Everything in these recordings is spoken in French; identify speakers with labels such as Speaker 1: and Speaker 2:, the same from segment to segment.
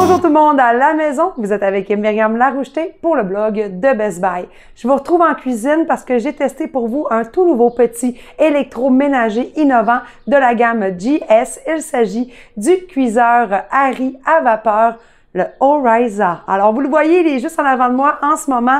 Speaker 1: Bonjour tout le monde à la maison, vous êtes avec Myriam Laroucheté pour le blog de Best Buy. Je vous retrouve en cuisine parce que j'ai testé pour vous un tout nouveau petit électroménager innovant de la gamme GS. Il s'agit du cuiseur Harry à vapeur, le Oriza. Alors, vous le voyez, il est juste en avant de moi en ce moment,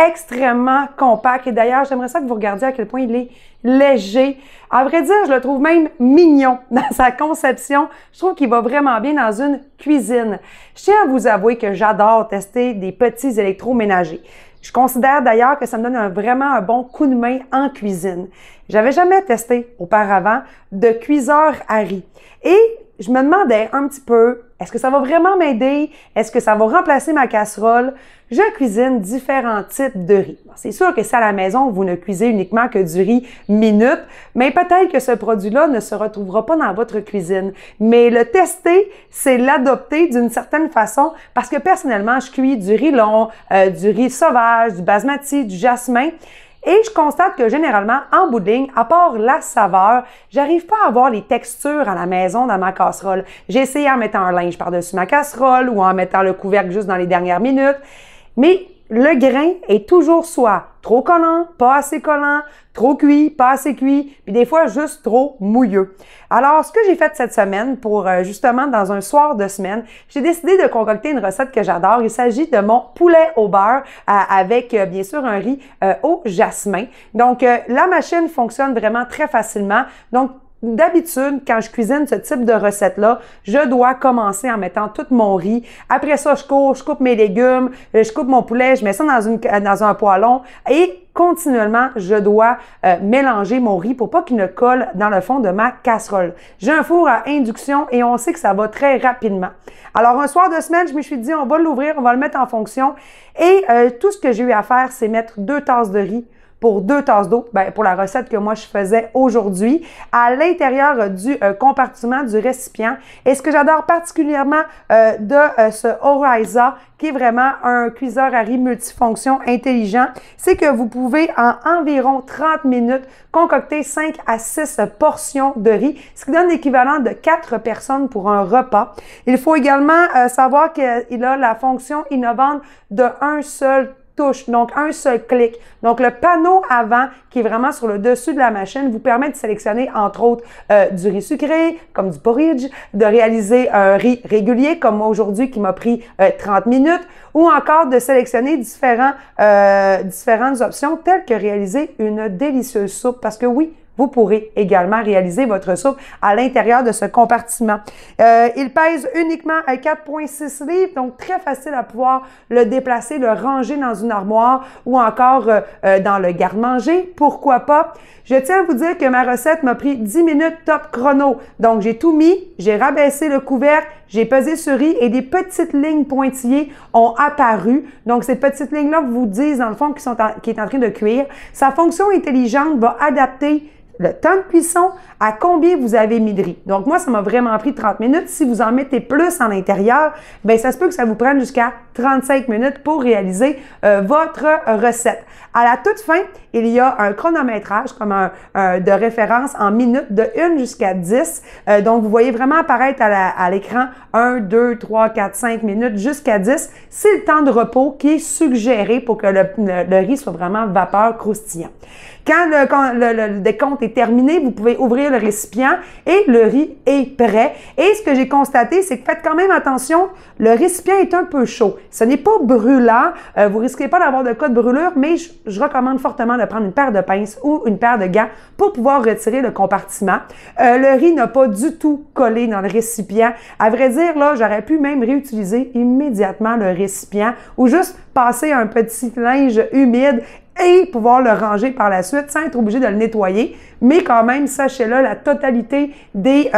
Speaker 1: extrêmement compact. Et d'ailleurs, j'aimerais ça que vous regardiez à quel point il est léger. À vrai dire, je le trouve même mignon dans sa conception. Je trouve qu'il va vraiment bien dans une cuisine. Je tiens à vous avouer que j'adore tester des petits électroménagers. Je considère d'ailleurs que ça me donne vraiment un bon coup de main en cuisine. J'avais jamais testé auparavant de cuiseur Harry. Et je me demandais un petit peu, est-ce que ça va vraiment m'aider? Est-ce que ça va remplacer ma casserole? Je cuisine différents types de riz. C'est sûr que si à la maison, vous ne cuisez uniquement que du riz minute, mais peut-être que ce produit-là ne se retrouvera pas dans votre cuisine. Mais le tester, c'est l'adopter d'une certaine façon parce que personnellement, je cuis du riz long, du riz sauvage, du basmati, du jasmin. Et je constate que généralement, en bout de ligne, à part la saveur, j'arrive pas à avoir les textures à la maison dans ma casserole. J'ai essayé en mettant un linge par-dessus ma casserole ou en mettant le couvercle juste dans les dernières minutes. Mais le grain est toujours soit trop collant, pas assez collant, trop cuit, pas assez cuit, puis des fois juste trop mouilleux. Alors, ce que j'ai fait cette semaine pour justement dans un soir de semaine, j'ai décidé de concocter une recette que j'adore. Il s'agit de mon poulet au beurre avec bien sûr un riz au jasmin. Donc, la machine fonctionne vraiment très facilement. Donc, d'habitude, quand je cuisine ce type de recette-là, je dois commencer en mettant tout mon riz. Après ça, je coupe mes légumes, je coupe mon poulet, je mets ça dans un poêlon et continuellement, je dois mélanger mon riz pour pas qu'il ne colle dans le fond de ma casserole. J'ai un four à induction et on sait que ça va très rapidement. Alors, un soir de semaine, je me suis dit, on va l'ouvrir, on va le mettre en fonction et tout ce que j'ai eu à faire, c'est mettre 2 tasses de riz pour 2 tasses d'eau, pour la recette que moi je faisais aujourd'hui, à l'intérieur du compartiment du récipient. Et ce que j'adore particulièrement de ce Oriza, qui est vraiment un cuiseur à riz multifonction intelligent, c'est que vous pouvez en environ 30 minutes concocter 5 à 6 portions de riz, ce qui donne l'équivalent de 4 personnes pour un repas. Il faut également savoir qu'il a la fonction innovante de un seul touche, donc un seul clic. Donc, le panneau avant, qui est vraiment sur le dessus de la machine, vous permet de sélectionner, entre autres, du riz sucré, comme du porridge, de réaliser un riz régulier, comme moi aujourd'hui, qui m'a pris 30 minutes, ou encore de sélectionner différentes options, telles que réaliser une délicieuse soupe, parce que oui, vous pourrez également réaliser votre soupe à l'intérieur de ce compartiment. Il pèse uniquement à 4,6 livres, donc très facile à pouvoir le déplacer, le ranger dans une armoire ou encore dans le garde-manger. Pourquoi pas? Je tiens à vous dire que ma recette m'a pris 10 minutes top chrono. Donc, j'ai tout mis, j'ai rabaissé le couvercle, j'ai pesé sur riz et des petites lignes pointillées ont apparu. Donc, ces petites lignes-là vous disent, dans le fond, qui est en train de cuire. Sa fonction intelligente va adapter le temps de cuisson à combien vous avez mis de riz. Donc, moi, ça m'a vraiment pris 30 minutes. Si vous en mettez plus à l'intérieur, bien, ça se peut que ça vous prenne jusqu'à 35 minutes pour réaliser votre recette. À la toute fin, il y a un chronométrage comme de référence en minutes de 1 jusqu'à 10. Donc, vous voyez vraiment apparaître à l'écran 1, 2, 3, 4, 5 minutes jusqu'à 10. C'est le temps de repos qui est suggéré pour que le riz soit vraiment vapeur croustillant. Quand le décompte est terminé, vous pouvez ouvrir le récipient et le riz est prêt. Et ce que j'ai constaté, c'est que faites quand même attention, le récipient est un peu chaud. Ce n'est pas brûlant, vous risquez pas d'avoir de cas de brûlure, mais je recommande fortement de prendre une paire de pinces ou une paire de gants pour pouvoir retirer le compartiment. Le riz n'a pas du tout collé dans le récipient. À vrai dire, là, j'aurais pu même réutiliser immédiatement le récipient ou juste passer un petit linge humide et pouvoir le ranger par la suite sans être obligé de le nettoyer. Mais quand même, sachez-le, la totalité des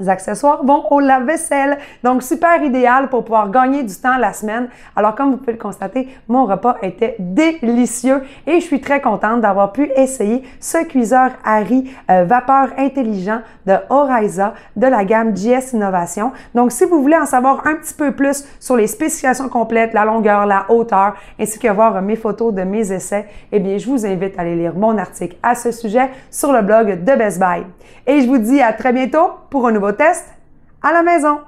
Speaker 1: accessoires vont au lave-vaisselle. Donc, super idéal pour pouvoir gagner du temps la semaine. Alors, comme vous pouvez le constater, mon repas était délicieux et je suis très contente d'avoir pu essayer ce cuiseur à riz vapeur intelligent de Oriza de la gamme GS Innovation. Donc, si vous voulez en savoir un petit peu plus sur les spécifications complètes, la longueur, la hauteur, ainsi que voir mes photos de mes essais, eh bien, je vous invite à aller lire mon article à ce sujet sur le blog de Best Buy. Et je vous dis à très bientôt pour un nouveau test à la maison.